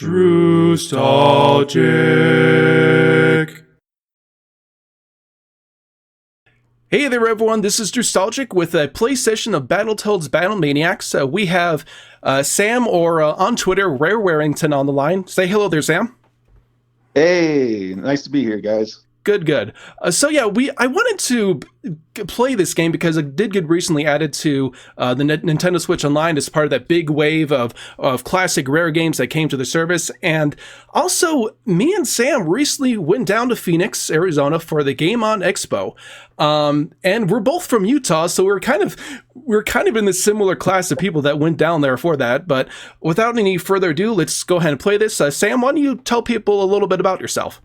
Nostalgic. Hey there, everyone. This is Nostalgic with a play session of Battletoads Battle Maniacs. We have Sam, or on Twitter, Rare Warrington, on the line. Say hello there, Sam. Hey, nice to be here, guys. Good. I wanted to play this game because it did get recently added to the Nintendo Switch Online as part of that big wave of classic Rare games that came to the service. And also, me and Sam recently went down to Phoenix, Arizona for the Game On Expo. And we're both from Utah, so we're kind of in the similar class of people that went down there for that. But without any further ado, let's go ahead and play this. Sam, why don't you tell people a little bit about yourself?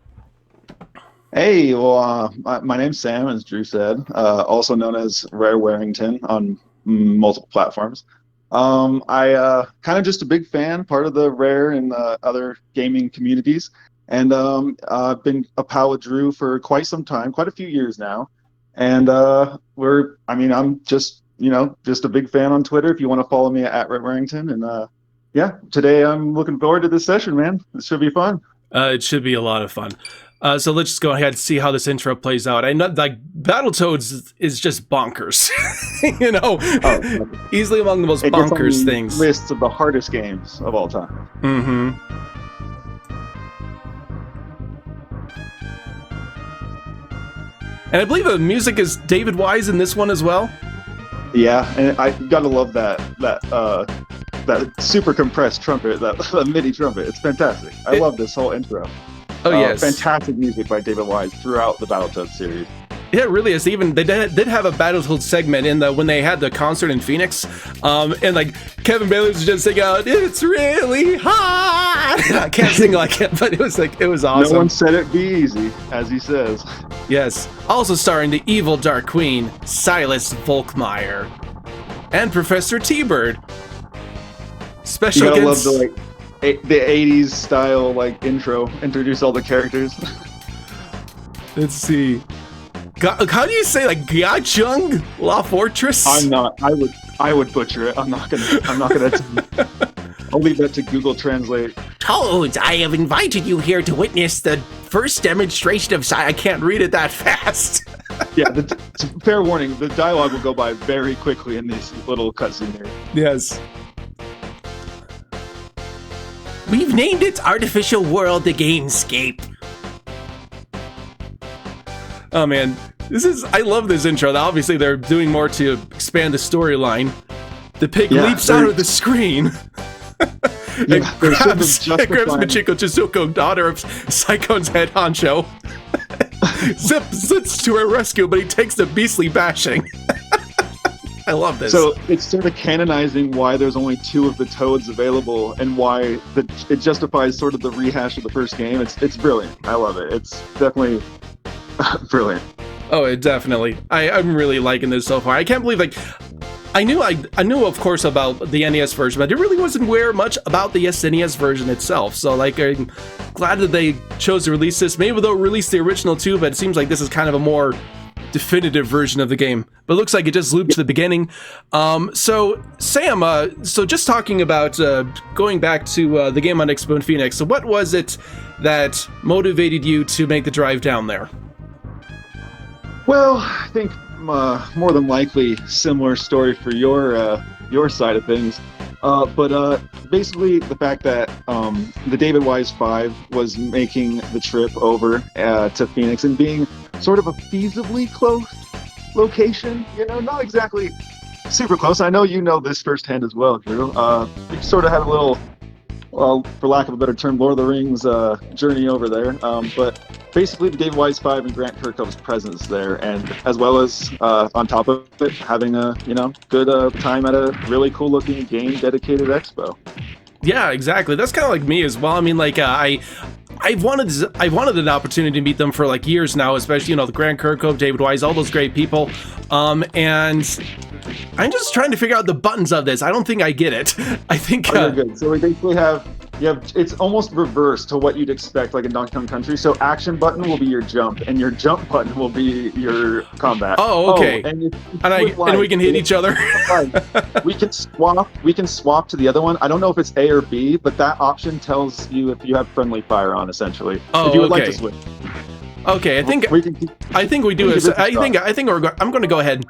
Hey, well, my name's Sam, as Drew said, also known as Rare Warrington on multiple platforms. I kind of just a big fan, part of the Rare and other gaming communities, and I've been a pal with Drew for quite some time, quite a few years now, and I'm just a big fan on Twitter. If you want to follow me at Rare Warrington, and today I'm looking forward to this session, man. This should be fun. It should be a lot of fun. So let's just go ahead and see how this intro plays out. I know, like, Battletoads is just bonkers. Easily among the most bonkers things. Lists of the hardest games of all time. Mm-hmm. And I believe the music is David Wise in this one as well. Yeah, and I gotta love that super compressed trumpet, that MIDI trumpet. It's fantastic. I love this whole intro. Oh, yes. Fantastic music by David Wise throughout the Battletoads series. Yeah, it really is. Even they did have a Battletoads segment when they had the concert in Phoenix, and like Kevin Bailey was just singing out, "It's really hot." I can't sing like it, but it was awesome. No one said it be easy, as he says. Yes. Also starring the evil Dark Queen, Silas Volkmeyer, and Professor T-Bird. Special You gotta against... love the 80s style intro, introduce all the characters. Let's see. How do you say Gachung La Fortress? I would butcher it. I'm not gonna I'll leave that to Google Translate. Toads, I have invited you here to witness the first demonstration of I can't read it that fast. Yeah, fair warning, the dialogue will go by very quickly in these little cutscenes here. Yes. We've named its artificial world the Gamescape. Oh man, I love this intro. Obviously they're doing more to expand the storyline. The pig leaps out of the screen. And grabs Machiko Chizuko, daughter of Saikon's head honcho. Zips to her rescue, but he takes the beastly bashing. I love this. So it's sort of canonizing why there's only 2 of the Toads available, and why it justifies sort of the rehash of the first game. It's brilliant. I love it. It's definitely brilliant. Oh, it definitely. I'm really liking this so far. I can't believe I knew of course about the NES version, but I really wasn't aware much about the SNES version itself. So I'm glad that they chose to release this. Maybe they'll release the original too, but it seems like this is kind of a more definitive version of the game, but it looks like it just looped to the beginning. So Sam, so just talking about going back to the Game On Expo in Phoenix, so what was it that motivated you to make the drive down there? Well, I think more than likely similar story for your side of things, but basically the fact that the David Wise 5 was making the trip over to Phoenix and being sort of a feasibly close location, not exactly super close. I know you know this firsthand as well, Drew. We sort of had a little, well, for lack of a better term, Lord of the Rings journey over there. But basically the David Wise 5 and Grant Kirkhope's presence there, and as well as on top of it, having a good time at a really cool looking game dedicated expo. Yeah, exactly. That's kind of like me as well. I mean, I've wanted an opportunity to meet them for years now, especially the Grant Kirkhope, David Wise, all those great people, and I'm just trying to figure out the buttons of this. I don't think I get it. I think you're good. So we basically have Yeah, it's almost reverse to what you'd expect, like in Donkey Kong Country. So action button will be your jump, and your jump button will be your combat. Oh, okay. And, And we can hit each other. we can swap. We can swap to the other one. I don't know if it's A or B, but that option tells you if you have friendly fire on, essentially. Oh, if you would like okay. to switch. Okay, I think we do. I'm going to go ahead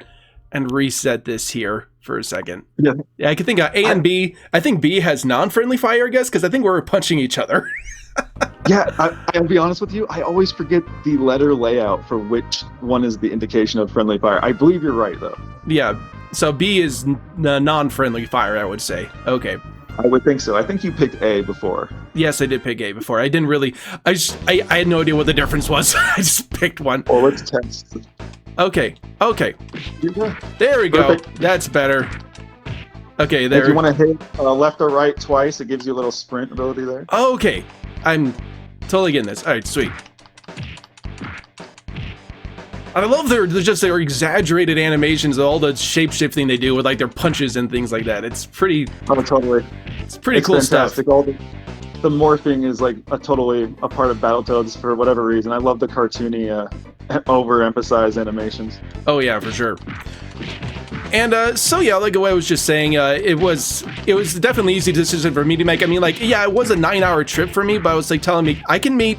and reset this here for a second. Yeah, I can think A and B. I think B has non-friendly fire, I guess, because I think we're punching each other. Yeah, I'll be honest with you. I always forget the letter layout for which one is the indication of friendly fire. I believe you're right, though. Yeah, so B is non-friendly fire, I would say. Okay. I would think so. I think you picked A before. Yes, I did pick A before. I didn't really. I had no idea what the difference was. I just picked one. Well, let's test. Okay. Yeah. There we go. Perfect. That's better. Okay, there. If you want to hit left or right twice, it gives you a little sprint ability there. Okay. I'm totally getting this. All right, sweet. And I love their exaggerated animations of all the shape-shifting they do with like their punches and things like that. It's pretty. Oh, totally. It's pretty cool fantastic. stuff. All the morphing is like totally a part of Battletoads for whatever reason. I love the cartoony, overemphasized animations. Oh yeah, for sure. And so yeah, like what I was just saying, it was definitely easy decision for me to make. I mean, like, yeah, it was a 9-hour trip for me, but I was like telling me I can meet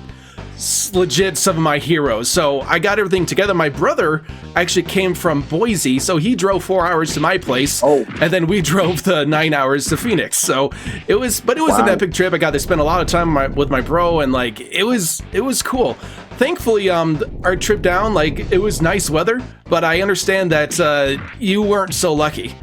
legit some of my heroes. So I got everything together. My brother actually came from Boise, so he drove 4 hours to my place, and then we drove the 9 hours to Phoenix. So it was an epic trip. I got to spend a lot of time with my bro, and like it was cool. Thankfully, our trip down, like, it was nice weather, but I understand that you weren't so lucky.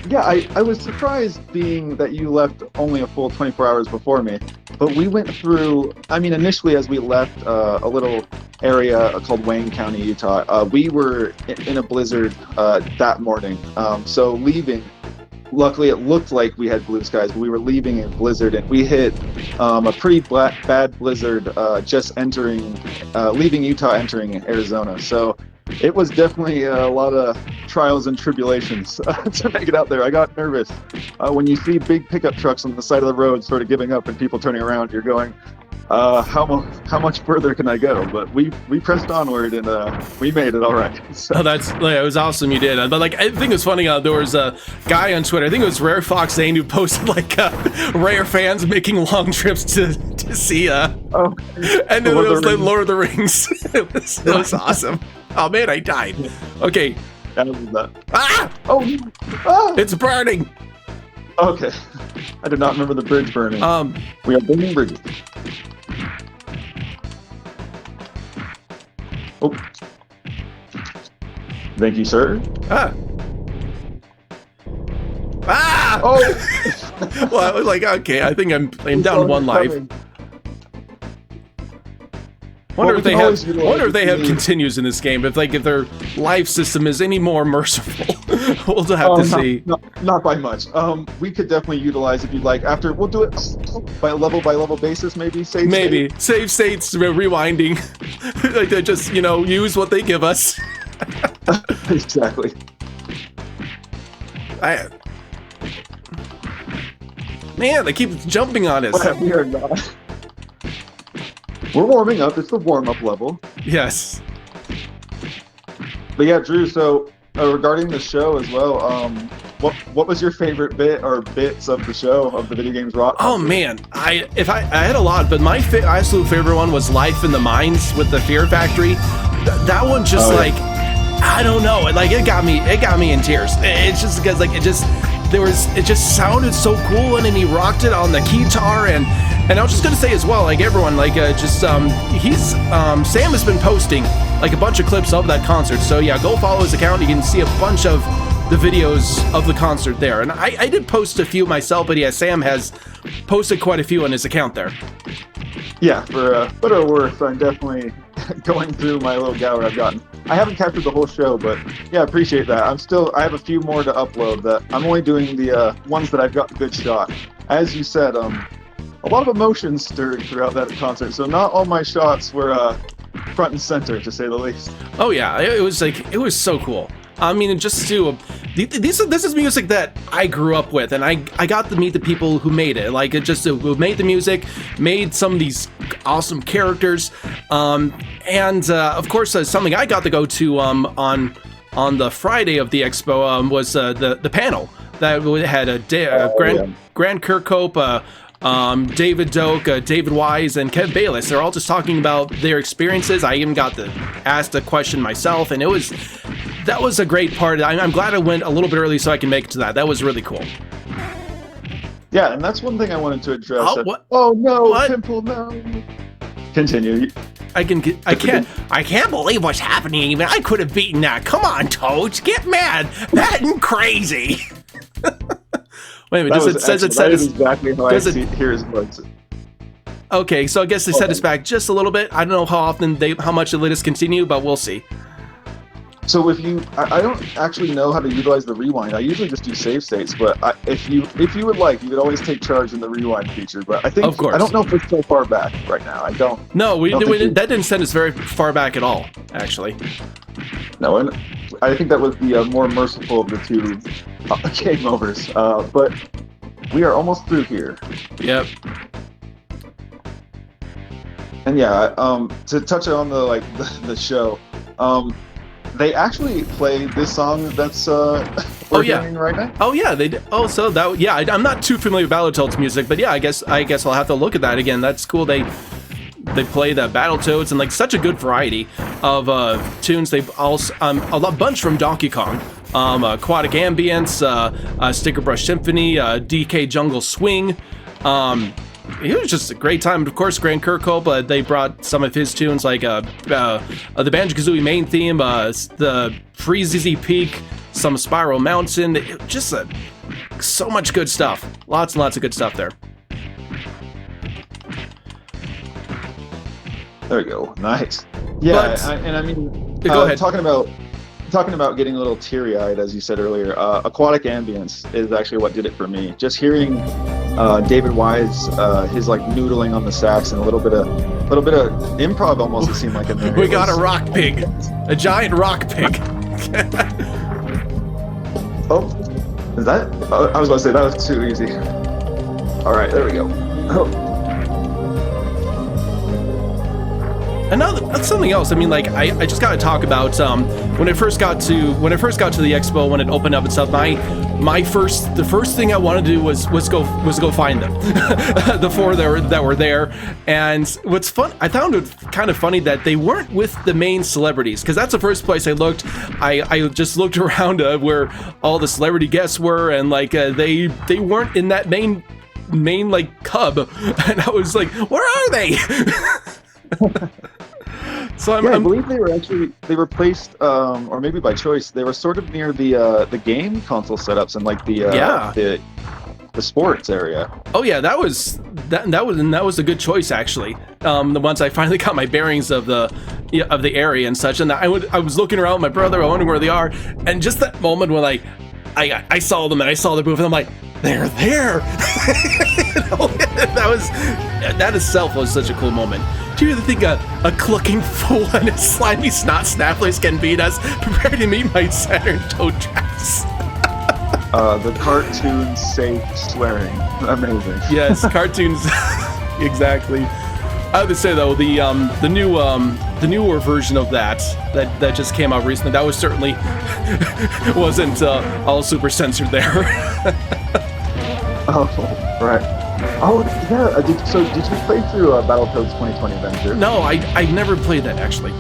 Yeah, I was surprised being that you left only a full 24 hours before me. But we went through, I mean, initially as we left a little area called Wayne County, Utah, we were in a blizzard that morning. So leaving, luckily it looked like we had blue skies, but we were leaving in blizzard, and we hit a pretty bad blizzard just leaving Utah, entering Arizona. So it was definitely a lot of trials and tribulations to make it out there. I got nervous. When you see big pickup trucks on the side of the road sort of giving up and people turning around, you're going, how much further can I go? But we pressed onward, and we made it all right. So. Oh, it was awesome you did. But like, I think it was funny, there was a guy on Twitter, I think it was Rare Fox Zane, who posted like Rare fans making long trips to see and then it was like Lord of the Rings. it was awesome. Oh man, I died. Okay. Ah! Oh! Ah! It's burning. Okay. I did not remember the bridge burning. We are burning bridges. Oh. Thank you, sir. Ah! Oh! Well, I was like, okay, I think I'm down one life. Wonder if they have continues in this game. If their life system is any more merciful, we'll have to see. Not by much. We could definitely utilize, if you'd like. After, we'll do it by level basis, maybe. Save states, rewinding. Like they just use what they give us. Exactly. Man, they keep jumping on us. We are not. We're warming up. It's the warm-up level. Yes. But yeah, Drew, so regarding the show as well, what was your favorite bit or bits of the show, of the Video Games Rock? Oh man, I had a lot, but my absolute favorite one was Life in the Mines with the Fear Factory. That one just I don't know, like it got me in tears. It's just because like it just sounded so cool, and then he rocked it on the guitar, and I was just gonna say as well, like everyone, like Sam has been posting like a bunch of clips of that concert. So yeah, go follow his account. You can see a bunch of the videos of the concert there. And I did post a few myself, but yeah, Sam has posted quite a few on his account there. Yeah, for better or worse, I'm definitely going through my little gallery I've gotten. I haven't captured the whole show, but yeah, I appreciate that. I have a few more to upload. That I'm only doing the ones that I've got a good shot. As you said, a lot of emotions stirred throughout that concert, so not all my shots were front and center, to say the least. Oh yeah, it was so cool. I mean, just to this is music that I grew up with, and I got to meet the people who made it. Like, who made the music, made some of these awesome characters, and of course, something I got to go to on the Friday of the expo was the panel that had Grant Kirkhope, David Doak, David Wise, and Kev Bayless. They're all just talking about their experiences. I even got to ask the question myself, and that was a great part. I'm glad I went a little bit early so I can make it to that. That was really cool. Yeah, and that's one thing I wanted to address. Oh no, what? Pimple, no. Continue. I can't believe what's happening. Even I could have beaten that. Come on, Toads, get mad and crazy. Wait a minute. That is exactly how I hear his voice. Okay, so I guess they set us back just a little bit. I don't know how much they let us continue, but we'll see. So I don't actually know how to utilize the rewind. I usually just do save states, but if you would like, you could always take charge in the rewind feature. But I think, of course, I don't know if it's so far back right now. I don't. No, that didn't send us very far back at all, actually. No, and I think that was the more merciful of the two game overs. But we are almost through here. Yep. And yeah, to touch on the show, they actually play this song that's we're hearing right now. Oh yeah, they did. Oh, so that I'm not too familiar with Battletoads music, but yeah, I guess I'll have to look at that again. That's cool. They play the Battletoads and like such a good variety of tunes. They've also a bunch from Donkey Kong, Aquatic Ambience, Sticker Brush Symphony, DK Jungle Swing. It was just a great time. Of course, Grant Kirkhope, they brought some of his tunes like the Banjo-Kazooie main theme, the Freezy Peak, some Spiral Mountain. Just so much good stuff. Lots and lots of good stuff there. There we go. Nice. Yeah, go ahead. Talking about getting a little teary-eyed, as you said earlier, Aquatic Ambience is actually what did it for me. Just hearing David Wise, his like noodling on the sax and a little bit of improv almost. It seemed like in there. We got a rock pig, a giant rock pig. Oh, is that? I was about to say that was too easy. All right, there we go. Oh. And now that's something else. I mean, like I just got to talk about when I first got to the expo, when it opened up and stuff. The first thing I wanted to do was go find them, the four that were there. And what's fun, I found it kind of funny that they weren't with the main celebrities, because that's the first place I looked. I just looked around where all the celebrity guests were, and like they weren't in that main like cub, and I was like, where are they? So I believe they were placed, or maybe by choice, they were sort of near the game console setups and like the sports area. Oh yeah, that was a good choice actually. Once I finally got my bearings of the area and such, and I was looking around with my brother, I wondering where they are, and just that moment when I saw them and I saw the booth, and I'm like, they're there. That itself was such a cool moment. Do you think a clucking fool and a slimy snot snafflers can beat us? Prepare to meet my Saturn toe traps. The cartoon safe swearing. Amazing. Yes, cartoons. Exactly. I have to say though, the newer version of that just came out recently, that was certainly wasn't all super censored there. Oh, right. Oh, yeah. Did you play through Battletoads 2020 Adventure? No, I never played that actually.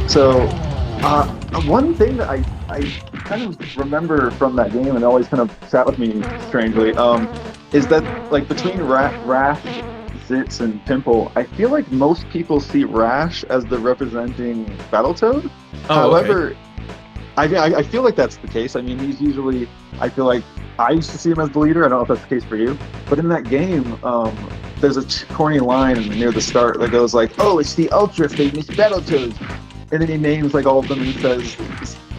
So, one thing that I kind of remember from that game and always kind of sat with me strangely, is that like between Rash, Zitz, and Pimple, I feel like most people see Rash as the representing Battletoad. Oh, however, okay. I feel like that's the case. I mean, he's usually, I feel like I used to see him as the leader. I don't know if that's the case for you. But in that game, there's a corny line near the start that goes like, oh, it's the ultra famous Battletoads. And then he names like all of them and he says,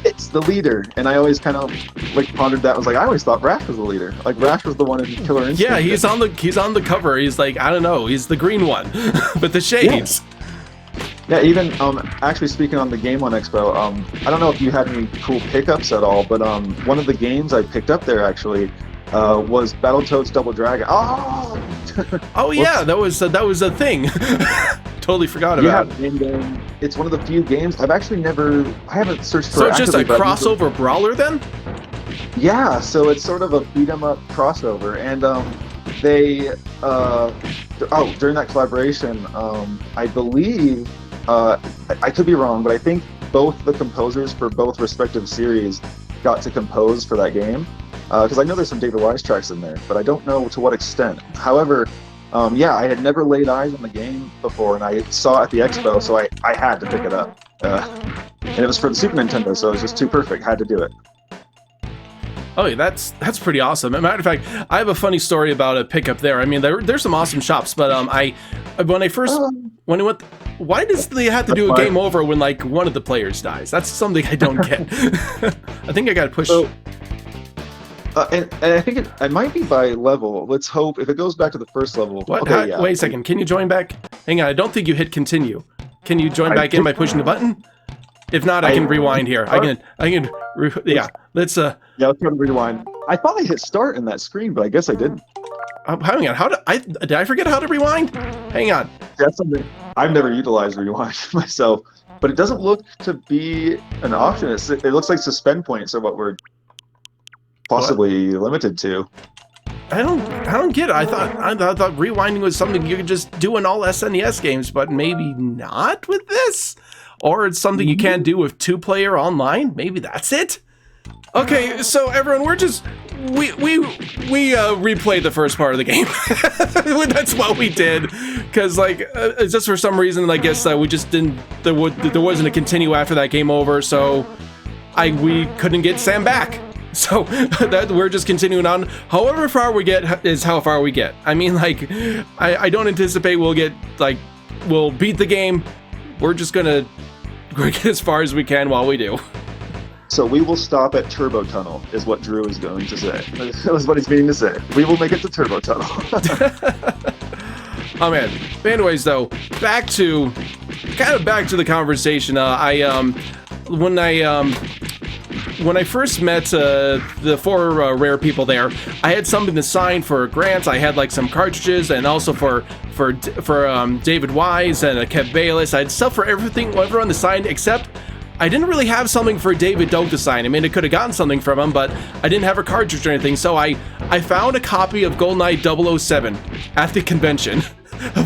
it's the leader. And I always kind of like pondered that. I was like, I always thought Rash was the leader. Like Rash was the one in Killer Instinct. Yeah, he's on the cover. He's like, I don't know, he's the green one with the shades. Yeah, even actually speaking on the Game On Expo, I don't know if you had any cool pickups at all, but one of the games I picked up there actually was Battletoads Double Dragon. Oh, Oh yeah, that was a thing. Totally forgot yeah, about it. and it's one of the few games I haven't searched for. So it's just a actively, but crossover brawler then? yeah, so it's sort of a beat 'em up crossover, and they during that collaboration, I believe I could be wrong, but I think both the composers for both respective series got to compose for that game, because I know there's some David Wise tracks in there, but I don't know to what extent. However, yeah, I had never laid eyes on the game before, and I saw it at the expo, so I had to pick it up, and it was for the Super Nintendo, so it was just too perfect. Had to do it. Oh, yeah, that's pretty awesome. As a matter of fact, I have a funny story about a pickup there. I mean, there's some awesome shops, but when I first when it went, why does they have to do a game over when like one of the players dies? That's something I don't get. I think I got to push. So, and I think it might be by level. Let's hope if it goes back to the first level. What? Okay, yeah. Wait a second. Can you join back? Hang on. I don't think you hit continue. Can you join back in by pushing the button? If not, I can rewind here. Yeah. Let's Yeah, let's try to rewind. I thought I hit start in that screen, but I guess I didn't. Hang on. Did I forget how to rewind? Hang on. That's something I've never utilized rewind myself, but it doesn't look to be an option. It looks like suspend points are what we're possibly limited to. I don't get it. I thought rewinding was something you could just do in all SNES games, but maybe not with this. Or it's something you can't do with 2-player online. Maybe that's it. Okay, so everyone, we replayed the first part of the game. That's what we did, because like just for some reason, I guess we just didn't. There wasn't a continue after that game over, so we couldn't get Sam back. So that we're just continuing on. However far we get is how far we get. I mean, like, I don't anticipate we'll beat the game. We're just gonna get as far as we can while we do. So we will stop at Turbo Tunnel, is what Drew is going to say. That was what he's meaning to say. We will make it to Turbo Tunnel. Oh man. But anyways, though, back to the conversation. When I first met the 4 rare people there, I had something to sign for grants. I had like some cartridges, and also for David Wise and Kev Bayless. I had stuff for everyone to sign, except I didn't really have something for David Doak to sign. I mean, I could have gotten something from him, but I didn't have a cartridge or anything. So I found a copy of GoldenEye 007 at the convention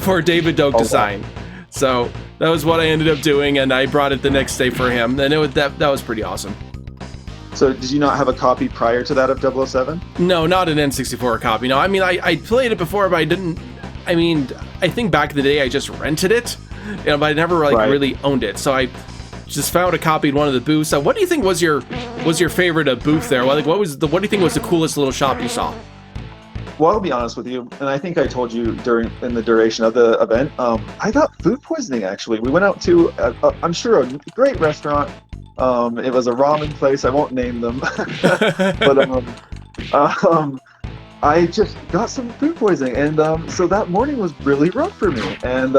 for David Doak to sign. So that was what I ended up doing, and I brought it the next day for him, and that was pretty awesome. So did you not have a copy prior to that of 007? No, not an N64 copy. No, I mean, I played it before, but I didn't. I mean, I think back in the day I just rented it, but I never really owned it. So I just found a copy in one of the booths. What do you think was your favorite booth there? What do you think was the coolest little shop you saw? Well, I'll be honest with you, and I think I told you in the duration of the event, I got food poisoning, actually. We went out to, I'm sure, a great restaurant. It was a ramen place. I won't name them. But I just got some food poisoning, and so that morning was really rough for me. And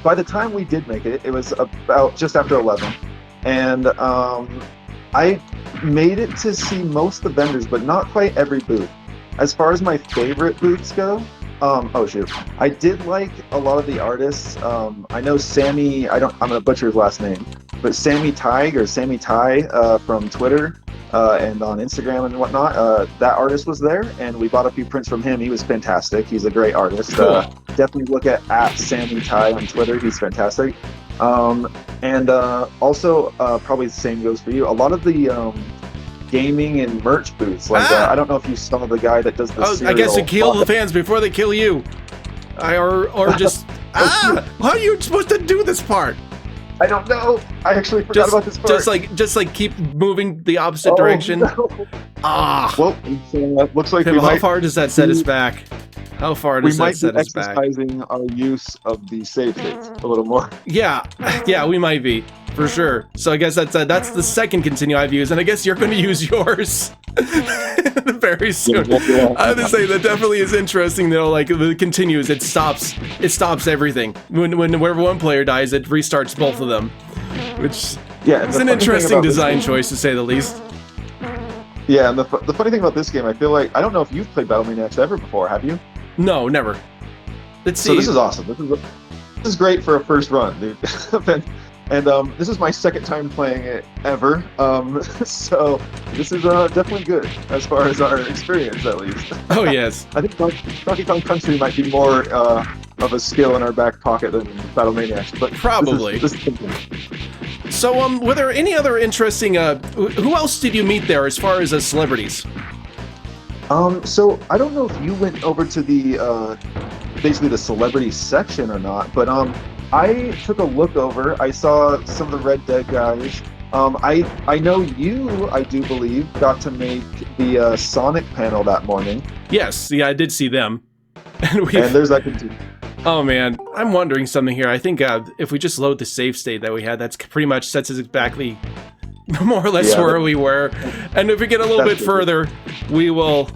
by the time we did make it, it was about just after 11. And I made it to see most of the vendors, but not quite every booth. As far as my favorite booths go, I did like a lot of the artists. I know Sammy, I'm gonna butcher his last name, but Sammy Tig or Sammy Ty from Twitter and on Instagram and whatnot, that artist was there, and we bought a few prints from him. He was fantastic. He's a great artist. Cool. Definitely look at Sammy Ty on Twitter. He's fantastic. And also, probably the same goes for you. A lot of the gaming and merch booths. Like I don't know if you saw the guy that does the I guess to kill the fans before they kill you. Or just how are you supposed to do this part? I don't know. I actually forgot about this part. Just like keep moving the opposite direction. No. Well, looks like how far does that set us back? How far does that set us back? We might be exercising our use of the save states a little more. Yeah, we might be, for sure. So I guess that's the second continue I've used, and I guess you're going to use yours. Very soon. I have to say that definitely is interesting though. Like it continues, it stops everything. Whenever one player dies, it restarts both of them, which is an interesting design choice to say the least. Yeah, and the funny thing about this game, I feel like I don't know if you've played Battlemaniacs ever before. Have you? No, never. Let's see. So this is awesome. This is great for a first run, dude. And this is my second time playing it ever. So this is definitely good as far as our experience, at least. Oh yes. I think Donkey Kong Country might be more of a skill in our back pocket than Battlemaniacs, but probably. This is So, were there any other interesting? Who else did you meet there as far as celebrities? So I don't know if you went over to the basically the celebrity section or not, but I took a look over. I saw some of the Red Dead guys. I know you, I do believe, got to make the Sonic panel that morning. Yes, yeah, I did see them. And there's that continue. Oh man, I'm wondering something here. I think if we just load the save state that we had, that's pretty much sets us exactly more or less where we were. And if we get a little bit further, we will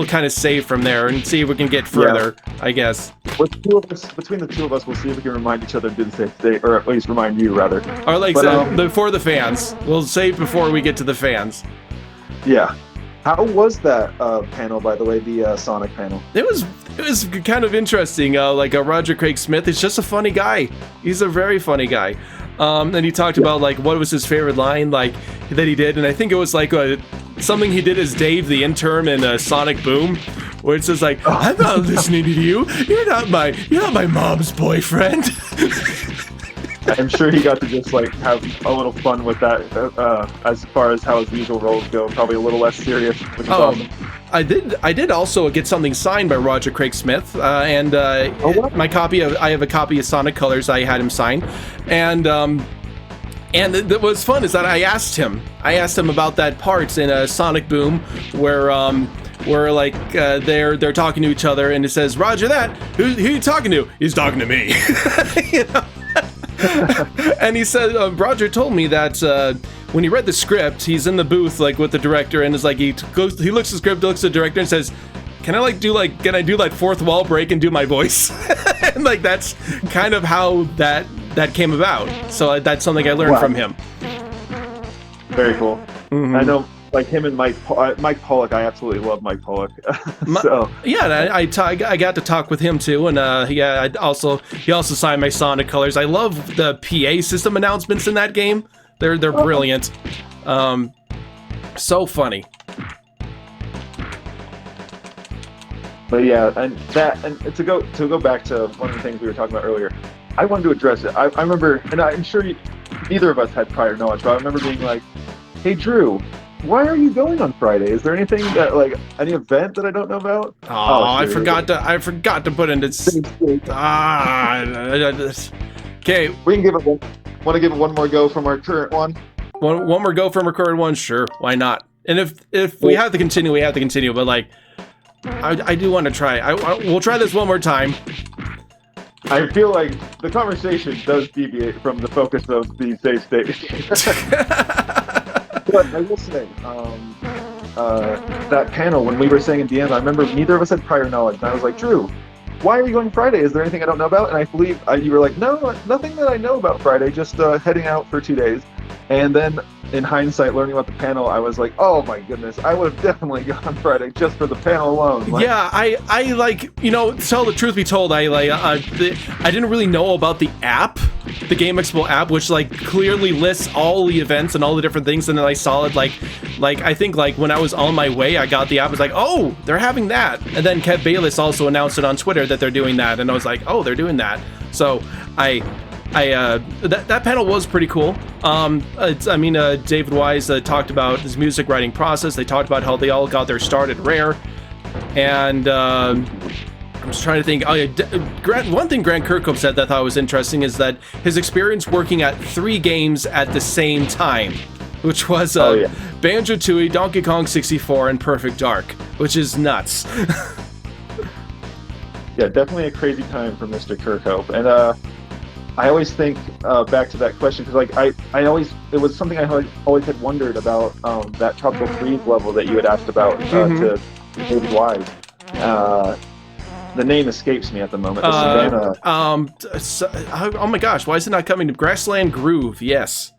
kind of save from there and see if we can get further, I guess. Between the two of us, we'll see if we can remind each other to do the save state, or at least remind you, rather. Or like before the fans. We'll save before we get to the fans. Yeah. How was that panel, by the way, the Sonic panel? It was kind of interesting. Roger Craig Smith is just a funny guy. He's a very funny guy. And he talked about like what was his favorite line like that he did, and I think it was like something he did as Dave the intern in Sonic Boom, where it says like, "I'm not listening to you. You're not my mom's boyfriend." I'm sure he got to just like have a little fun with that as far as how his usual roles go. Probably a little less serious, which is awesome. I did also get something signed by Roger Craig Smith, and I have a copy of Sonic Colors I had him sign, and what was fun is that I asked him about that part in Sonic Boom where like they're talking to each other and it says Roger that who you talking to? He's talking to me. You know? And he said Roger told me that when he read the script, he's in the booth like with the director and is like he looks at the script, looks at the director and says, can I do that fourth wall break and do my voice? And like that's kind of how that came about. So that's something I learned from him. Very cool. Mm-hmm. I know, like him and Mike Pollock. I absolutely love Mike Pollock. So yeah, I got to talk with him too, and he also signed my Sonic Colors. I love the PA system announcements in that game. They're brilliant. So funny. But yeah, and to go back to one of the things we were talking about earlier, I wanted to address it. I remember, and I'm sure neither of us had prior knowledge, but I remember being like, "Hey Drew, why are you going on Friday? Is there anything that any event that I don't know about?" I forgot to put in this. Okay, we can give it one. Want to give it one more go from our current one? One more go from our current one, sure. Why not? And if we have to continue, we have to continue. But like, I do want to try. We'll try this one more time. I feel like the conversation does deviate from the focus of the save state. But I will say, that panel, when we were saying in DMs, I remember neither of us had prior knowledge. And I was like, Drew, why are you going Friday? Is there anything I don't know about? And I believe you were like, no, nothing that I know about Friday, just heading out for 2 days. And then in hindsight, learning about the panel, I was like, oh my goodness, I would have definitely gone Friday just for the panel alone. Like, yeah, I like, tell the truth be told, I didn't really know about the app, the Game Expo app, which like clearly lists all the events and all the different things. And then I saw it like I think like when I was on my way, I got the app. I was like, oh, they're having that. And then Kev Bayless also announced it on Twitter that they're doing that. And I was like, oh, they're doing that. So that panel was pretty cool. David Wise talked about his music writing process. They talked about how they all got their start at Rare, and I'm just trying to think. One thing Grant Kirkhope said that I thought was interesting is that his experience working at 3 games at the same time, which was Banjo-Tooie, Donkey Kong 64, and Perfect Dark, which is nuts. Yeah, definitely a crazy time for Mr. Kirkhope, and I always think back to that question because like I always it was something I always had wondered about that Tropical Freeze level that you had asked about to David Wise. The name escapes me at the moment. The Savannah. Oh my gosh, why is it not coming to Grassland Groove? Yes.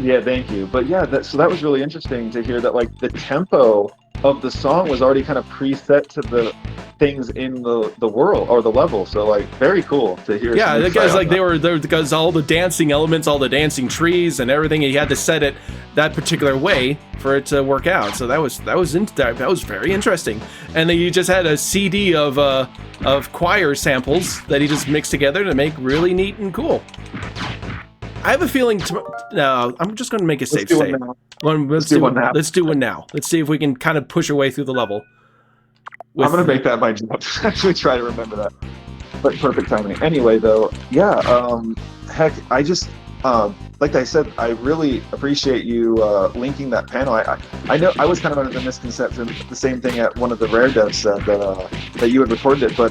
Yeah, thank you. But yeah, so that was really interesting to hear that like the tempo of the song was already kind of preset to the things in the world or the level. So like very cool to hear. Yeah, the guys like they were there because all the dancing elements, all the dancing trees and everything, he had to set it that particular way for it to work out. So that was very interesting. And then you just had a CD of choir samples that he just mixed together to make really neat and cool. I have a feeling. No, I'm just going to make a safe save. Let's do one now. Let's see if we can kind of push our way through the level. I'm going to make that my job. Actually, try to remember that. But perfect timing. Anyway, though, yeah. Heck, I just like I said, I really appreciate you linking that panel. I know I was kind of under the misconception, the same thing at one of the Rare devs said that you had recorded it, but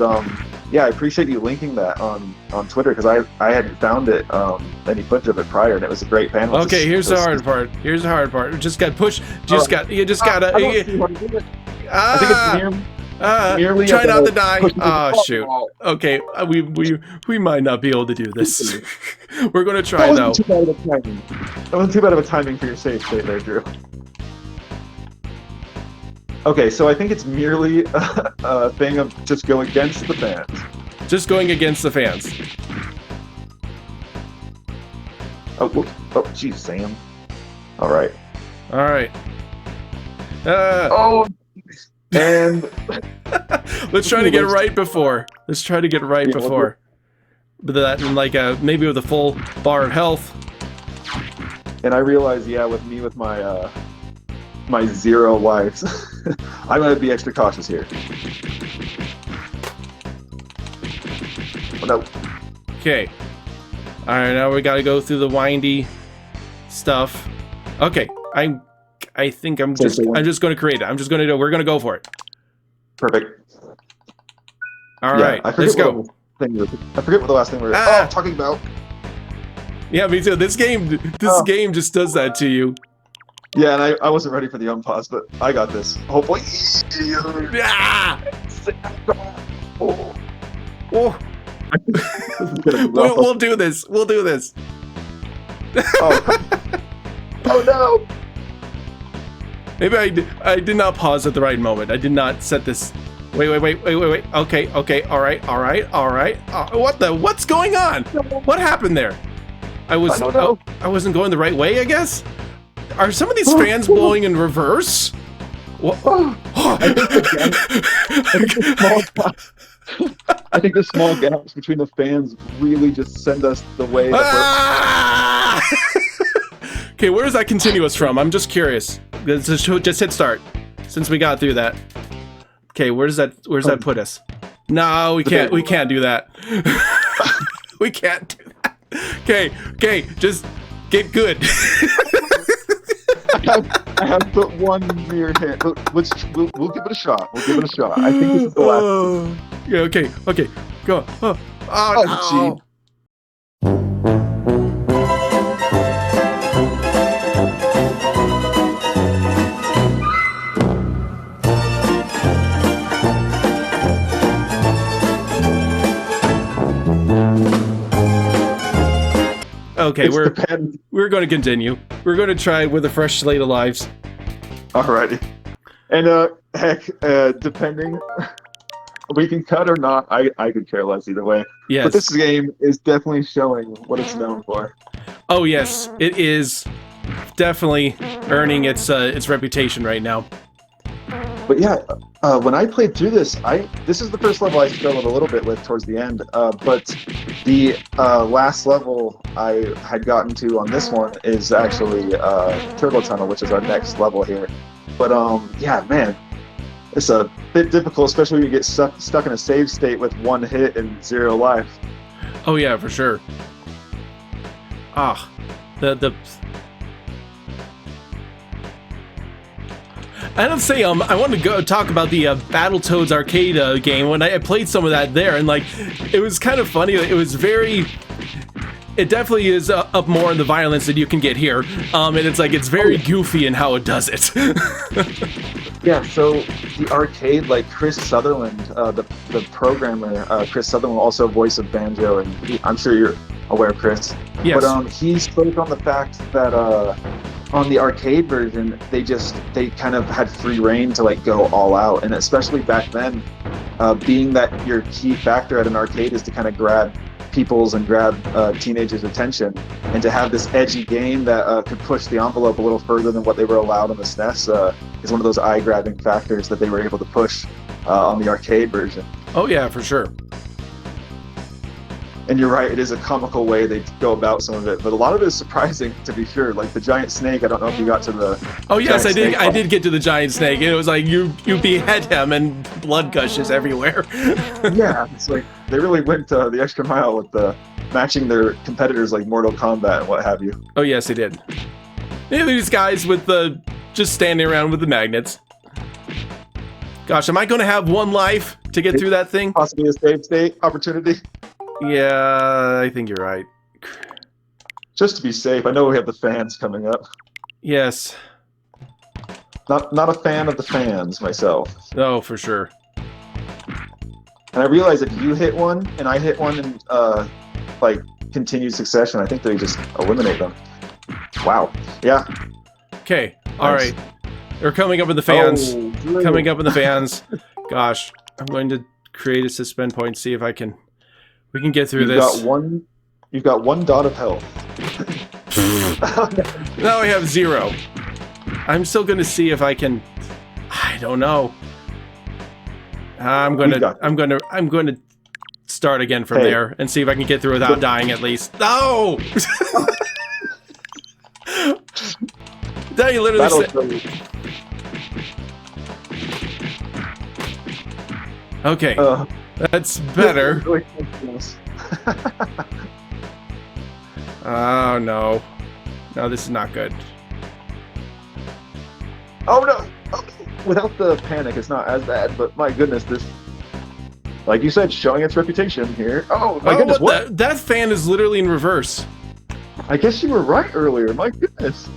yeah, I appreciate you linking that on Twitter because I hadn't found it any footage of it prior, and it was a great panel. Okay, here's the hard part. Here's the hard part. You just got pushed. You just gotta. I think it's nearly try not to die. Oh shoot. Okay, we might not be able to do this. We're gonna try though. That wasn't too bad of a timing for your save state there, Drew. Okay, so I think it's merely a thing of just go against the fans. Just going against the fans. Oh, jeez, Sam. All right. And let's try to get right before. Let's try to get right before. But that, and like maybe with a full bar of health. And I realize, yeah, with my my 0 lives, I'm gonna be extra cautious here. Oh, no. Okay. All right, now we gotta go through the windy stuff. Okay, I think I'm just going to create it. We're going to go for it. Perfect. All right, let's go. I forget what the last thing we were talking about. Yeah, me too. This game just does that to you. Yeah, and I wasn't ready for the unpause, but I got this. Hopefully. Yeah! Oh. We'll do this. We'll do this. Oh no! Maybe I did not pause at the right moment. I did not set this. Wait. Okay. All right. What's going on? What happened there? I don't know. I wasn't going the right way, I guess. Are some of these fans blowing in reverse? I think the small gaps between the fans really just send us the way. Okay, where does that continue us from? I'm just curious. Just hit start, since we got through that. Okay, where's that put us? No, we can't. We can't do that. We can't do that. Okay, just get good. I have put one mere hit. We'll give it a shot. I think this is the last. Yeah. Okay. Go. Oh, okay, we're going to continue. We're going to try with a fresh slate of lives. Alrighty. And heck, depending, we can cut or not. I could care less either way. Yes. But this game is definitely showing what it's known for. Oh yes, it is definitely earning its reputation right now. But yeah, when I played through this is the first level I struggled a little bit with towards the end. But the last level I had gotten to on this one is actually Turbo Tunnel, which is our next level here. But yeah, man, it's a bit difficult, especially when you get stuck in a save state with 1 hit and 0 life. Oh yeah, for sure. The I don't say I want to go talk about the Battletoads arcade game when I played some of that there, and like it was kind of funny. It was very it definitely is up more in the violence that you can get here. And it's like, it's very goofy in how it does it. Yeah, so the arcade, like Chris Sutherland, the programmer, Chris Sutherland, also voice of Banjo, and I'm sure you're aware of Chris. Yes. But he spoke on the fact that on the arcade version, they kind of had free reign to like go all out, and especially back then, being that your key factor at an arcade is to kind of grab people's and grab teenagers' attention, and to have this edgy game that could push the envelope a little further than what they were allowed on the SNES is one of those eye-grabbing factors that they were able to push on the arcade version. Oh yeah, for sure. And you're right, it is a comical way they go about some of it, but a lot of it is surprising, to be sure. Like the giant snake, I don't know if you got to the... Oh yes, I did. I did get to the giant snake. It was like you behead him and blood gushes everywhere. Yeah, it's like they really went the extra mile with matching their competitors like Mortal Kombat and what have you. Oh yes, they did. These guys with just standing around with the magnets. Gosh, am I going to have one life to get through that thing? Possibly a save state opportunity. Yeah, I think you're right. Just to be safe, I know we have the fans coming up. Yes. Not a fan of the fans myself. Oh, for sure. And I realize if you hit one and I hit one in like continued succession, I think they just eliminate them. Wow. Yeah. Okay. All right. They're coming up with the fans. Oh, coming up with the fans. Gosh, I'm going to create a suspend point. See if we can get through this. You've got one dot of health. Now I have 0. I'm still going to see if I can. I don't know. I'm going to start again from there and see if I can get through without dying at least. No! Now you literally said... Okay, that's better. Oh no. No, this is not good. Oh no! Oh, without the panic, it's not as bad, but my goodness, this... Like you said, showing its reputation here. Oh my goodness, what? That fan is literally in reverse. I guess you were right earlier, my goodness.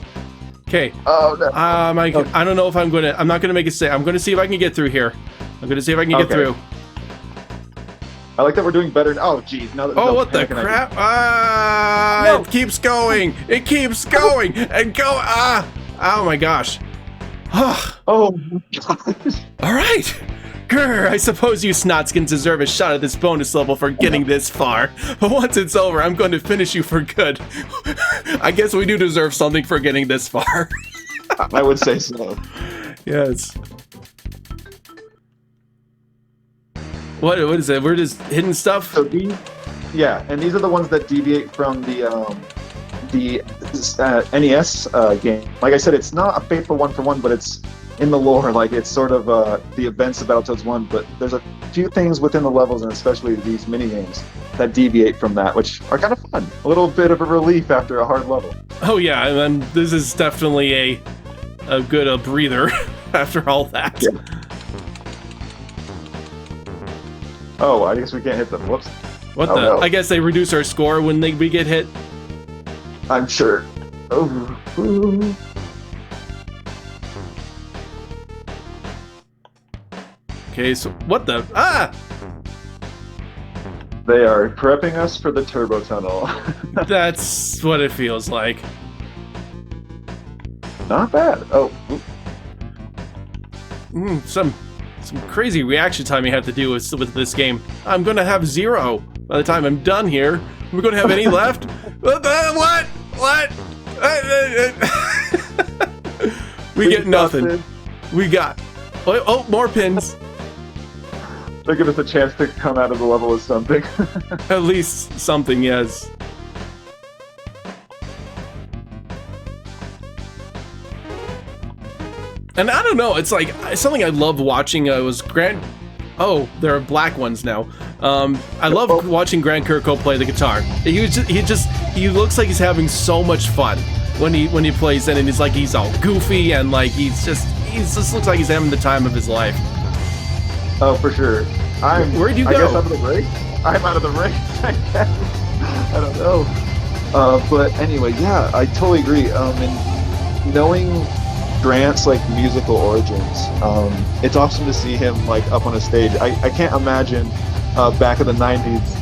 Okay. Oh no. I don't know if I'm not gonna make it say. I'm gonna see if I can get through here. I'm gonna see if I can get through. I like that we're doing better. Oh geez, now that what the crap? No. It keeps going. It keeps going and go. Oh my gosh. Oh my gosh. All right. Grr, I suppose you snotskins deserve a shot at this bonus level for getting this far. But once it's over, I'm going to finish you for good. I guess we do deserve something for getting this far. I would say so. Yes. What is it? We're just hidden stuff? So these, yeah, and these are the ones that deviate from the NES game. Like I said, it's not a faithful one-for-one, but it's in the lore, like it's sort of the events of Battletoads 1, but there's a few things within the levels, and especially these mini-games, that deviate from that, which are kind of fun. A little bit of a relief after a hard level. Oh yeah, and then this is definitely a good breather after all that. Yeah. Oh, I guess we can't hit them. Whoops. What the? No. I guess they reduce our score when we get hit. I'm sure. Oh. Ooh. Okay, so what the? They are prepping us for the turbo tunnel. That's what it feels like. Not bad. Oh. Some crazy reaction time you have to do with this game. I'm gonna have 0 by the time I'm done here. We're gonna have any left? What? We get nothing. We got. Oh, more pins. They give us a chance to come out of the level with something. At least something, yes. And I don't know, it's like something I love watching was Oh, there are black ones now. I love watching Grant Kirkhope play the guitar. He looks like he's having so much fun when he plays it, and he's all goofy and like he just looks like he's having the time of his life. Oh, for sure. Where'd you go? I guess out of the ring. I'm out of the ring. I don't know. But anyway, yeah, I totally agree. And knowing Grant's like musical origins, it's awesome to see him like up on a stage. I can't imagine back in the '90s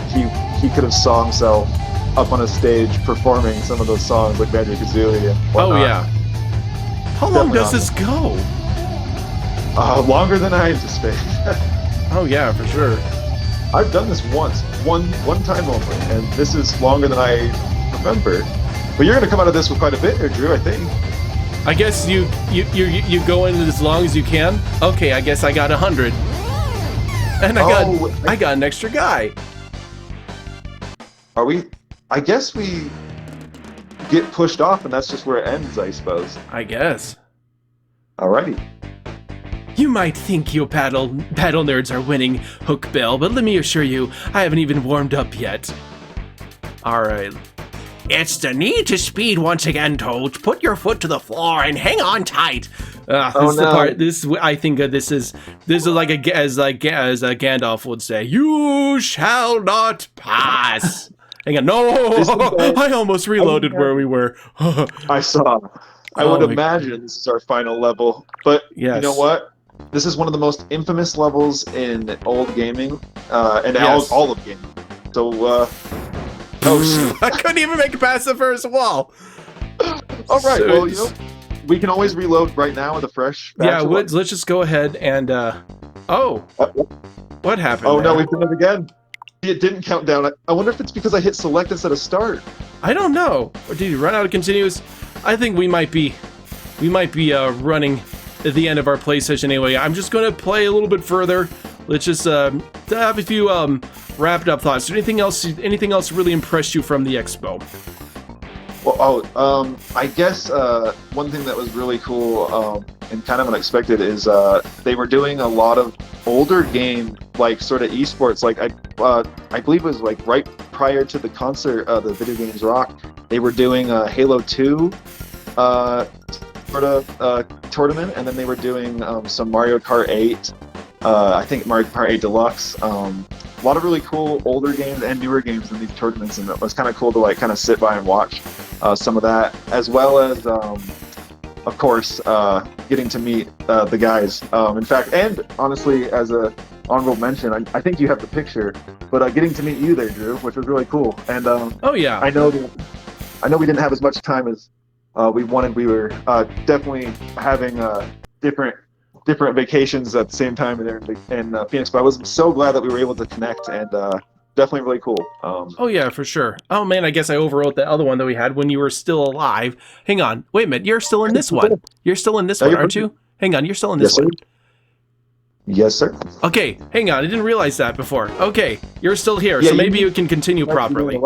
he could have saw himself up on a stage performing some of those songs like Banjo Kazooie and whatnot. Oh yeah. How long does this go? Longer than I anticipated. Oh yeah, for sure. I've done this once, one time only, and this is longer than I remember. But you're gonna come out of this with quite a bit here, Drew, I think. I guess you go in as long as you can. Okay, I guess I got 100, and I got an extra guy. Are we? I guess we get pushed off, and that's just where it ends, I suppose. I guess. Alrighty. You might think you battle nerds are winning, Hookbill, but let me assure you, I haven't even warmed up yet. Alright. It's the need to speed once again, Toad. Put your foot to the floor and hang on tight. This is the part. I think this is like as Gandalf would say. You shall not pass. Hang on, no! I almost reloaded where we were. I saw. I would imagine this is our final level, but yes. You know what? This is one of the most infamous levels in old gaming, and all of gaming. So, I couldn't even make it past the first wall. All right, so well, you know, we can always reload right now with a fresh batch. Yeah, let's just go ahead and, what happened? Oh, no, we've done it again. It didn't count down. I wonder if it's because I hit select instead of start. I don't know. Or did you run out of continuous? I think we might be running at the end of our play session anyway. I'm just going to play a little bit further. Let's just have a few wrapped up thoughts. Anything else really impressed you from the expo? Well, I guess one thing that was really cool and kind of unexpected is they were doing a lot of older game, like sort of esports. Like I believe it was like right prior to the concert, the Video Games Rock. They were doing a Halo 2 sort of tournament, and then they were doing some Mario Kart 8. I think Mario Kart 8 Deluxe. A lot of really cool older games and newer games in these tournaments, and it was kind of cool to like kind of sit by and watch some of that, as well as of course getting to meet the guys. In fact, and honestly, as a honorable mention, I think you have the picture, but getting to meet you there, Drew, which was really cool. And oh yeah, I know we didn't have as much time as we wanted. We were definitely having different vacations at the same time there in Phoenix, but I was so glad that we were able to connect, and definitely really cool. Oh yeah, for sure. Oh man, I guess I overwrote the other one that we had when you were still alive. Hang on, wait a minute, you're still in this one. You're still in this one, aren't you? Hang on, you're still in this one. Yes, sir. Okay, hang on, I didn't realize that before. Okay, you're still here, so maybe you can continue properly.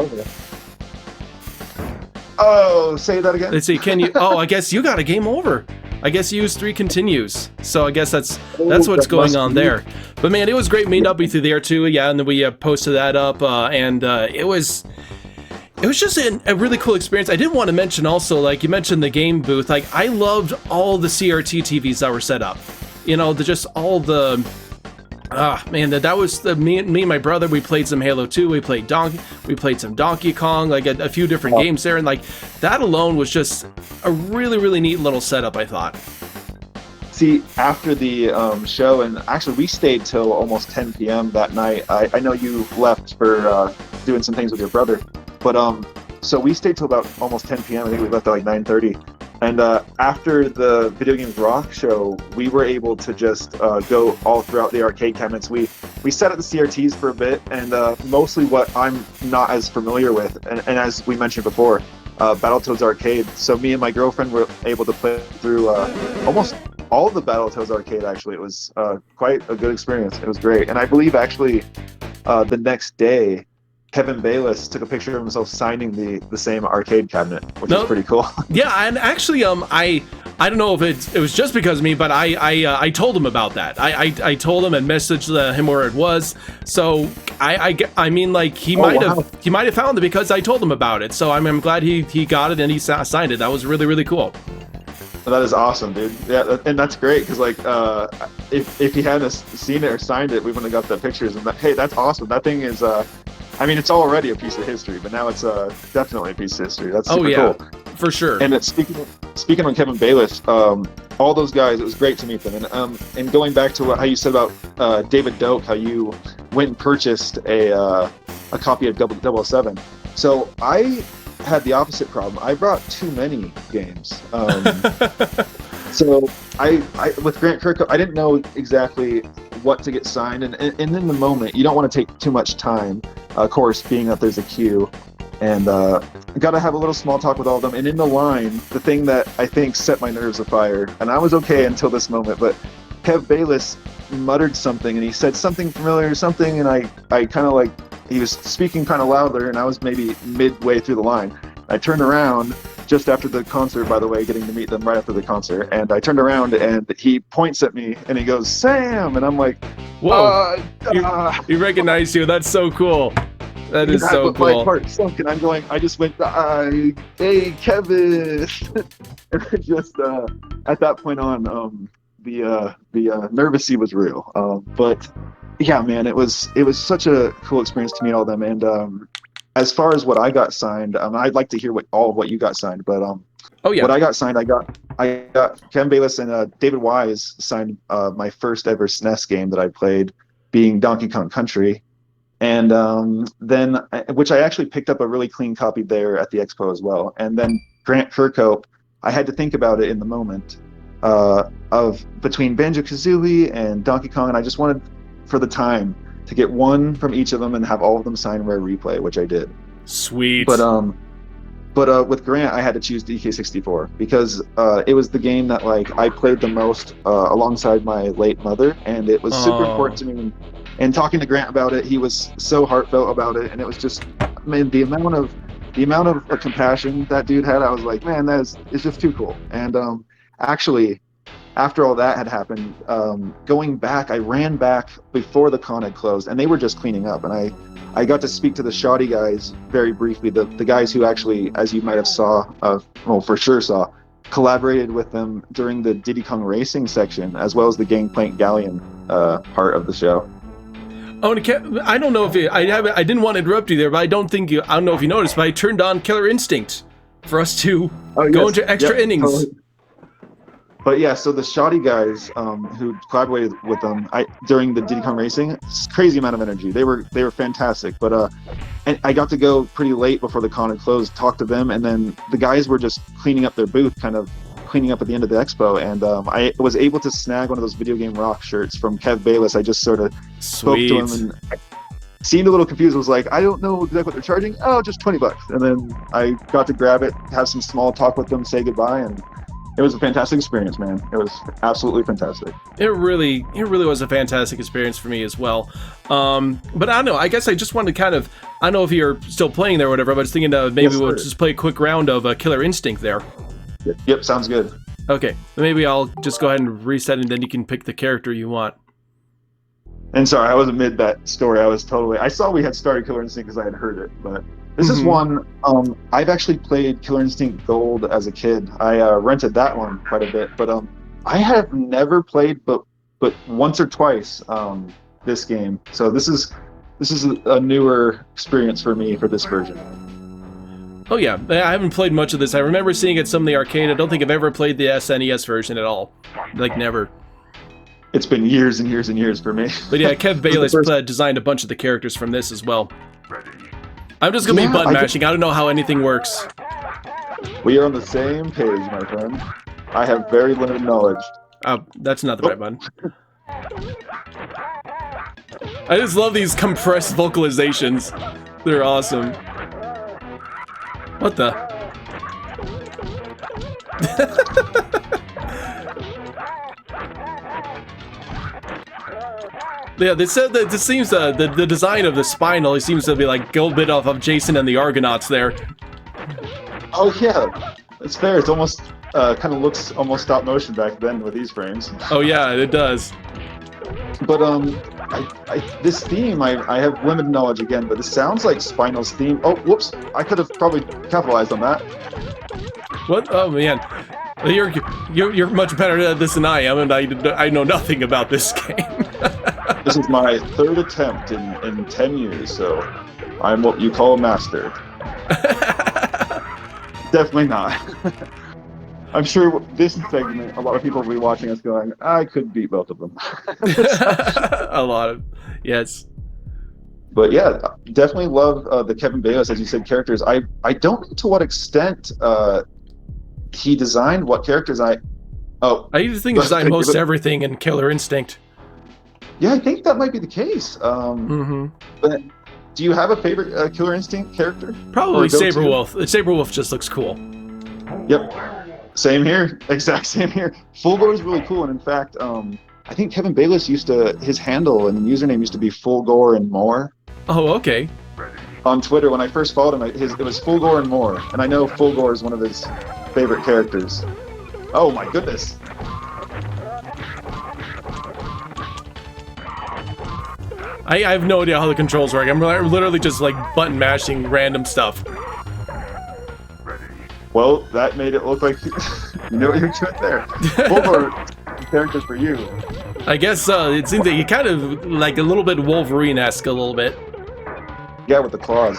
Oh, say that again. Let's see, can you? Oh, I guess you got a game over. I guess you used 3 continues, so I guess that's what's going on there. But man, it was great meeting up with you there too. Yeah, and then we posted that up, and it was just a really cool experience. I did want to mention also, like you mentioned the game booth. Like I loved all the CRT TVs that were set up. You know, just all the. Man, that was me and my brother. We played some Halo 2. We played some Donkey Kong, like a few different games there, and like that alone was just a really, really neat little setup, I thought. See, after the show, and actually we stayed till almost 10 p.m. that night. I know you left for doing some things with your brother, but so we stayed till about almost 10 p.m. I think we left at like 9:30. And after the Video Games Rock show, we were able to just go all throughout the arcade cabinets. We sat at the CRTs for a bit, and mostly what I'm not as familiar with, and as we mentioned before, Battletoads Arcade. So me and my girlfriend were able to play through almost all of the Battletoads Arcade, actually. It was quite a good experience. It was great. And I believe, actually, the next day, Kevin Bayless took a picture of himself signing the same arcade cabinet, which is pretty cool. Yeah, and actually, I don't know if it was just because of me, but I told him about that. I told him and messaged him where it was. So I mean, like he might have found it because I told him about it. So I'm glad he got it and he signed it. That was really, really cool. That is awesome, dude. Yeah, and that's great because like if he hadn't seen it or signed it, we wouldn't have got the pictures. And hey, that's awesome. That thing is I mean, it's already a piece of history, but now it's definitely a piece of history. That's super cool. For sure. And speaking on Kevin Bayless, all those guys, it was great to meet them. And going back to how you said about David Doak, how you went and purchased a copy of 007. So I had the opposite problem. I brought too many games. So I with Grant Kirkhope, I didn't know exactly what to get signed, and in the moment, you don't want to take too much time. Of course, being that there's a queue, and got to have a little small talk with all of them. And in the line, the thing that I think set my nerves afire, and I was okay until this moment, but Kev Bayless muttered something, and he said something familiar, and I kind of like, he was speaking kind of louder, and I was maybe midway through the line. I turned around just after the concert, by the way, getting to meet them right after the concert, and I turned around and he points at me and he goes, "Sam," and I'm like, "Whoa!" He recognized you. That's so cool. That is so cool. My heart sunk, and I just went, "Hey, Kevin!" And just at that point on, the nervousy was real. But yeah, man, it was such a cool experience to meet all of them. And as far as what I got signed, I'd like to hear all of what you got signed. But what I got signed, I got Kevin Bayless and David Wise signed my first ever SNES game that I played, being Donkey Kong Country. And then, which I actually picked up a really clean copy there at the expo as well. And then Grant Kirkhope, I had to think about it in the moment of between Banjo-Kazooie and Donkey Kong, and I just wanted, for the time, to get one from each of them and have all of them sign Rare Replay, which I did. Sweet. But with Grant, I had to choose DK64 because it was the game that like I played the most alongside my late mother, and it was super important to me. And talking to Grant about it, he was so heartfelt about it, and it was just, man, the amount of compassion that dude had. I was like, man, it's just too cool. And actually, after all that had happened, going back, I ran back before the con had closed, and they were just cleaning up. And I got to speak to the shoddy guys very briefly, the guys who actually, as you might have for sure saw, collaborated with them during the Diddy Kong Racing section, as well as the Gangplank Galleon part of the show. Oh, I don't know if I didn't want to interrupt you there, but I don't know if you noticed, but I turned on Killer Instinct for us to go into extra innings. Totally. But yeah, so the shoddy guys who collaborated with them during the Diddy Kong Racing, crazy amount of energy. They were fantastic. But and I got to go pretty late before the con had closed, talk to them, and then the guys were just cleaning up their booth, kind of cleaning up at the end of the expo, and I was able to snag one of those Video Game Rock shirts from Kev Bayless. I just sort of spoke to him and seemed a little confused. I was like, I don't know exactly what they're charging. Oh, just $20. And then I got to grab it, have some small talk with them, say goodbye, and it was a fantastic experience, man. It was absolutely fantastic. It really was a fantastic experience for me as well. But I don't know. I guess I just wanted to I don't know if you're still playing there or whatever, but I was thinking maybe we'll just play a quick round of Killer Instinct there. Yep, sounds good. Okay, maybe I'll just go ahead and reset, and then you can pick the character you want. And sorry, I was amid that story. I saw we had started Killer Instinct because I had heard it, but this is one, I've actually played Killer Instinct Gold as a kid. I rented that one quite a bit, but I have never played but once or twice this game. So this is a newer experience for me for this version. Oh yeah, I haven't played much of this. I remember seeing it some in the arcade. I don't think I've ever played the SNES version at all. Like, never. It's been years and years and years for me. But yeah, Kev Bayless designed a bunch of the characters from this as well. I'm just gonna be button mashing. I don't know how anything works. We are on the same page, my friend. I have very limited knowledge. Oh, that's not the right button. I just love these compressed vocalizations. They're awesome. What the? Yeah, they said that this seems the design of the spine always seems to be like a bit off of Jason and the Argonauts there. Oh yeah, it's fair. It's almost kind of looks almost stop motion back then with these frames. Oh yeah, it does. But this theme, I have limited knowledge again, but this sounds like Spinal's theme. Oh, whoops! I could have probably capitalized on that. What? Oh man, you're much better at this than I am, and I know nothing about this game. This is my third attempt in 10 years, so. I'm what you call a master. Definitely not. I'm sure this segment, a lot of people will be watching us going, I could beat both of them. A lot of, yes. But yeah, definitely love the Kevin Bayliss, as you said, characters. I don't know to what extent he designed what characters I just think he designed most everything in Killer Instinct. Yeah, I think that might be the case. But do you have a favorite Killer Instinct character? Probably Saberwolf. Saberwolf just looks cool. Yep. Same here. Exact same here. Full Gore is really cool, and in fact, I think Kevin Bayliss his handle and username used to be Full Gore and More. Oh, okay. On Twitter, when I first followed him, it was Full Gore and More, and I know Full Gore is one of his favorite characters. Oh my goodness. I have no idea how the controls work. I'm literally just like button mashing random stuff. Well, that made it look like you know what you're doing there. Full Gore characters for you. I guess it seems that you kind of like a little bit Wolverine-esque, a little bit. Yeah, with the claws.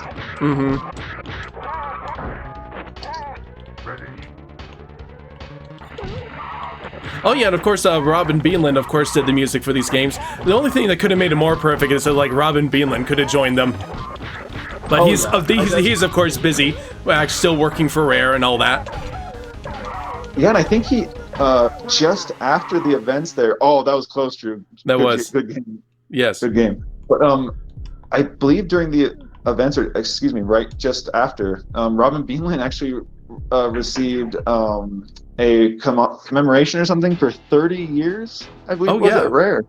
Oh yeah, and of course Robin Beanland, of course, did the music for these games. The only thing that could have made it more perfect is that like Robin Beanland could have joined them. But he's of course busy, still working for Rare and all that. Yeah, and I think he just after the events there. Oh, that was close, Drew. Good game. Yes, good game. But I believe during the events, or excuse me, right just after, Robin Beanland actually received a commemoration or something for 30 years. I believe at Rare.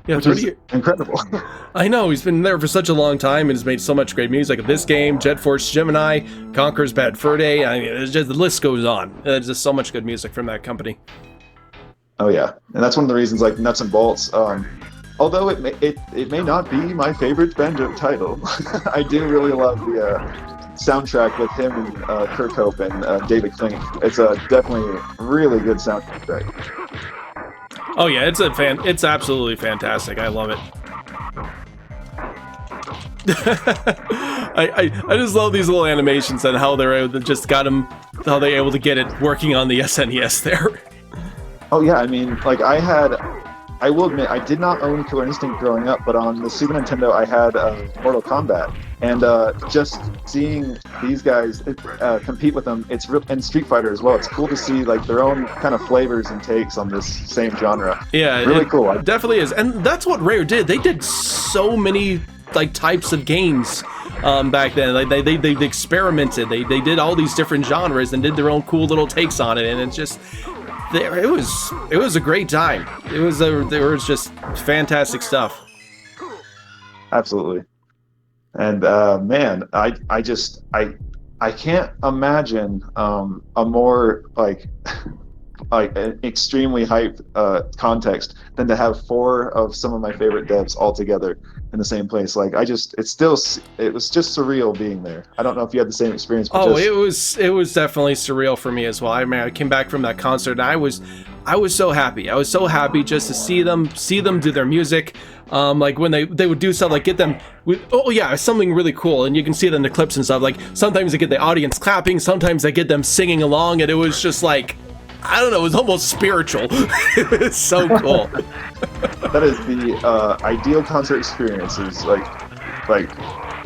Yeah, which is incredible. I know, he's been there for such a long time and has made so much great music. This game, Jet Force Gemini, Conquer's Bad Fur Day, I mean, it's just, the list goes on. There's just so much good music from that company. Oh yeah, and that's one of the reasons, like Nuts and Bolts. Although it may not be my favorite Banjo title, I do really love the soundtrack with him and Kirkhope and David Klink. It's definitely a really good soundtrack. Oh yeah, it's absolutely fantastic. I love it. I just love these little animations and how they're able to get it working on the SNES there. Oh yeah, I mean, like I will admit, I did not own Killer Instinct growing up, but on the Super Nintendo, I had Mortal Kombat, and just seeing these guys compete with them, and Street Fighter as well. It's cool to see like their own kind of flavors and takes on this same genre. Yeah, really cool. It definitely is, and that's what Rare did. They did so many like types of games back then. Like they experimented. They did all these different genres and did their own cool little takes on it, and it's just. It was a great time. There was just fantastic stuff. Absolutely, and man, I can't imagine a more like an extremely hyped context than to have 4 of some of my favorite devs all together in the same place. Like it was just surreal being there. I don't know if you had the same experience. But it was definitely surreal for me as well. I mean, I came back from that concert and I was so happy. I was so happy just to see them do their music. Like when they would do stuff like get them with, something really cool, and you can see it in the clips and stuff. Like sometimes they get the audience clapping, sometimes they get them singing along, and it was just like, I don't know, it was almost spiritual. It was so cool. That is the ideal concert experience. Is like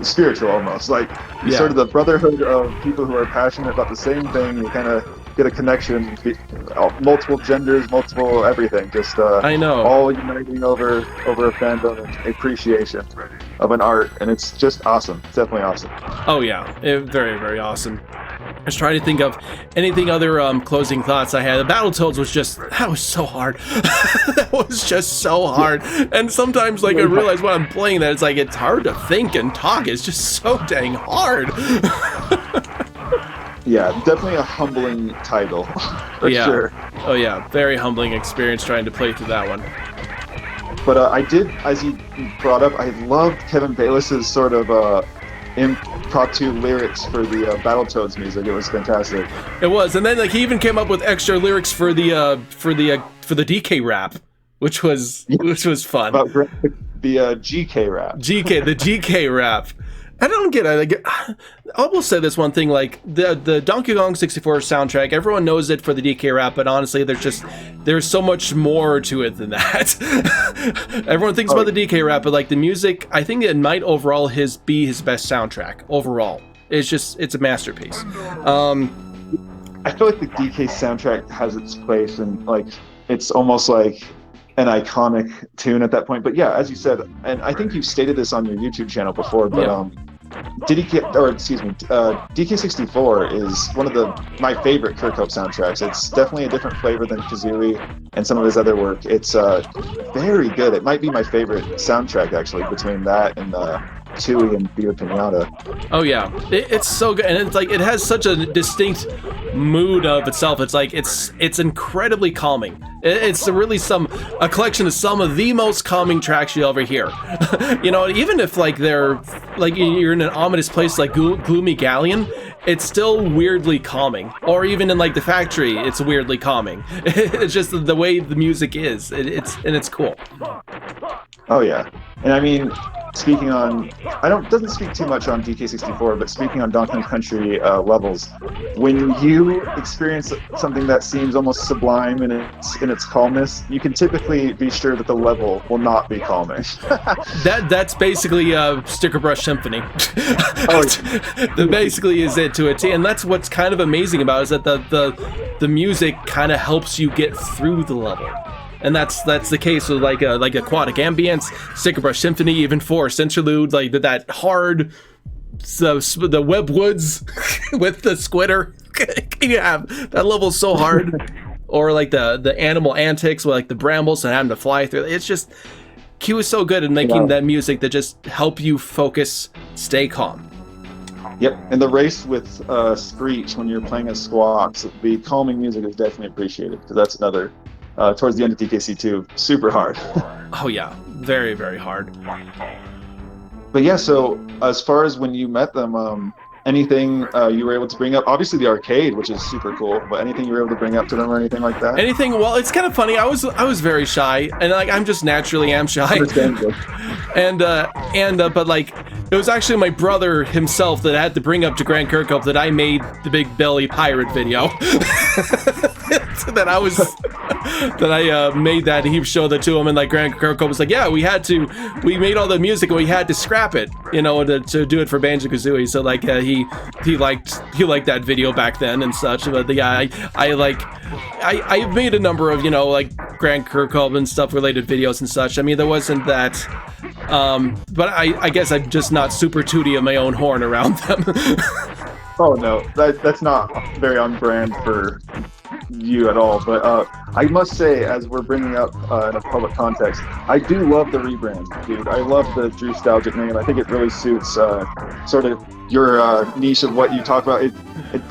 spiritual almost. Like sort of the brotherhood of people who are passionate about the same thing. You kind of get a connection, multiple genders, multiple everything. Just I know, all uniting over a fandom and appreciation of an art, and it's just awesome. It's definitely awesome. Oh yeah, very, very awesome. I was trying to think of anything other closing thoughts I had. The Battletoads was so hard. That was just so hard. And sometimes like I realize when I'm playing that it's hard to think and talk. It's just so dang hard. Yeah, definitely a humbling title. For sure. Oh yeah, very humbling experience trying to play through that one. But I did, as you brought up, I loved Kevin Bayliss's sort of impromptu lyrics for the Battletoads music. It was fantastic. It was, and then like he even came up with extra lyrics for the DK rap, which was fun. About the GK rap. The GK rap. I don't get it. Like, I will say this one thing, like the Donkey Kong 64 soundtrack, everyone knows it for the DK rap, but honestly, there's so much more to it than that. Everyone thinks about the DK rap, but like the music, I think it might overall be his best soundtrack overall. It's a masterpiece. I feel like the DK soundtrack has its place, and like it's almost like an iconic tune at that point. But yeah, as you said, and I think you've stated this on your YouTube channel before, but DK64 is one of my favorite Kirkhope soundtracks. It's definitely a different flavor than Kazooie and some of his other work. It's very good. It might be my favorite soundtrack actually, between that and Chewy and Beer Pinata. Oh yeah, it's so good, and it's like it has such a distinct mood of itself. It's like it's incredibly calming. It's really a collection of some of the most calming tracks you'll ever hear. You know, even if like they're like you're in an ominous place like Gloomy Galleon, it's still weirdly calming. Or even in like the factory, it's weirdly calming. It's just the way the music is. It's cool. Oh yeah, and I mean, speaking on, doesn't speak too much on DK64, but speaking on Donkey Kong Country levels, when you experience something that seems almost sublime in its calmness, you can typically be sure that the level will not be calming. That's basically Sticker Brush Symphony. That basically is it to a T, and that's what's kind of amazing about it, is that the music kind of helps you get through the level. And that's the case with like Aquatic Ambience, Sticker Brush Symphony, even Forest Interlude, like that hard, the Web Woods with the Squitter. You have that level's so hard, or like the Animal Antics with like the brambles and having to fly through. It's just Q is so good at making that music that just help you focus, stay calm. Yep, and the race with Screech when you're playing as Squawks, the calming music is definitely appreciated, because that's another. Towards the end of DKC2, super hard. Oh yeah, very, very hard. But yeah, so as far as when you met them, anything you were able to bring up? Obviously the arcade, which is super cool, but anything you were able to bring up to them or anything like that? Anything? Well, it's kind of funny. I was very shy, and like I'm just naturally am shy. Understandable. But like it was actually my brother himself that I had to bring up to Grand Kirkhope that I made the Big Belly Pirate video. That I made that, he showed that to him, and like Grand Kirkhope was like, yeah, we made all the music and we had to scrap it, you know, to do it for Banjo-Kazooie. So like he liked that video back then and such. But yeah, I made a number of, you know, like Grand Kirkhope and stuff related videos and such. I mean, there wasn't that, but I guess I'm just not super tooty of my own horn around them. Oh no, that's not very on brand for you at all. But I must say, as we're bringing up in a public context, I do love the rebrand, dude. I love the Drew-stalgic name. I think it really suits sort of your niche of what you talk about. It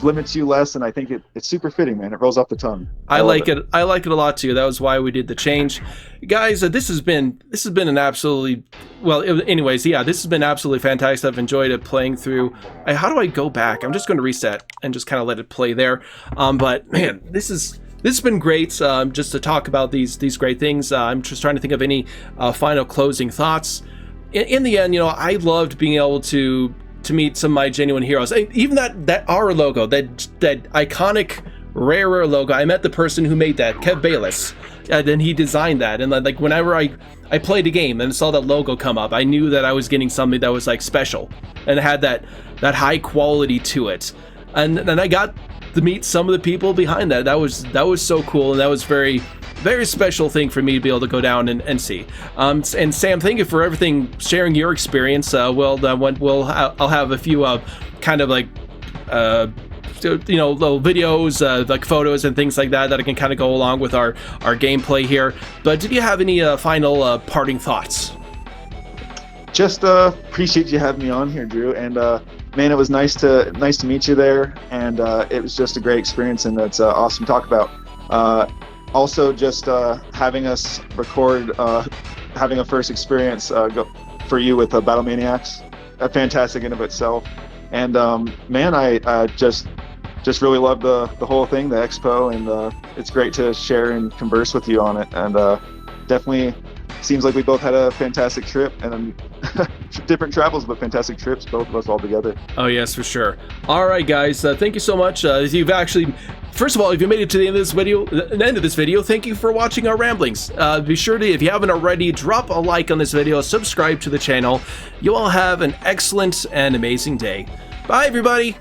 limits you less, and I think it's super fitting, man. It rolls off the tongue. I like it. I like it a lot too. That was why we did the change, guys. This has been an absolutely this has been absolutely fantastic. I've enjoyed it playing through. How do I go back? I'm just going to reset and just kind of let it play there. But man, this has been great. Just to talk about these great things. I'm just trying to think of any final closing thoughts. In the end, you know, I loved being able to meet some of my genuine heroes. Even that our logo, that iconic rarer logo. I met the person who made that, Kev Bayless, and he designed that. And like whenever I played a game and saw that logo come up, I knew that I was getting something that was like special and had that high quality to it. And then I got to meet some of the people behind that. That was so cool, and that was very, very special thing for me to be able to go down and see. And Sam, thank you for everything, sharing your experience. I'll have a few kind of like you know, little videos, like photos and things like that I can kind of go along with our gameplay here. But did you have any final parting thoughts? Just appreciate you having me on here, Drew, and man, it was nice to meet you there, and it was just a great experience, and it's awesome to talk about. Also, just having us record, having a first experience for you with Battle Maniacs, fantastic in of itself. And man, I just really love the whole thing, the expo, and it's great to share and converse with you on it. And definitely seems like we both had a fantastic trip, and different travels, but fantastic trips, both of us all together. Oh yes, for sure. All right, guys, thank you so much. You've actually, first of all, if you made it to the end of this video, thank you for watching our ramblings. Be sure to, if you haven't already, drop a like on this video, subscribe to the channel. You all have an excellent and amazing day. Bye, everybody.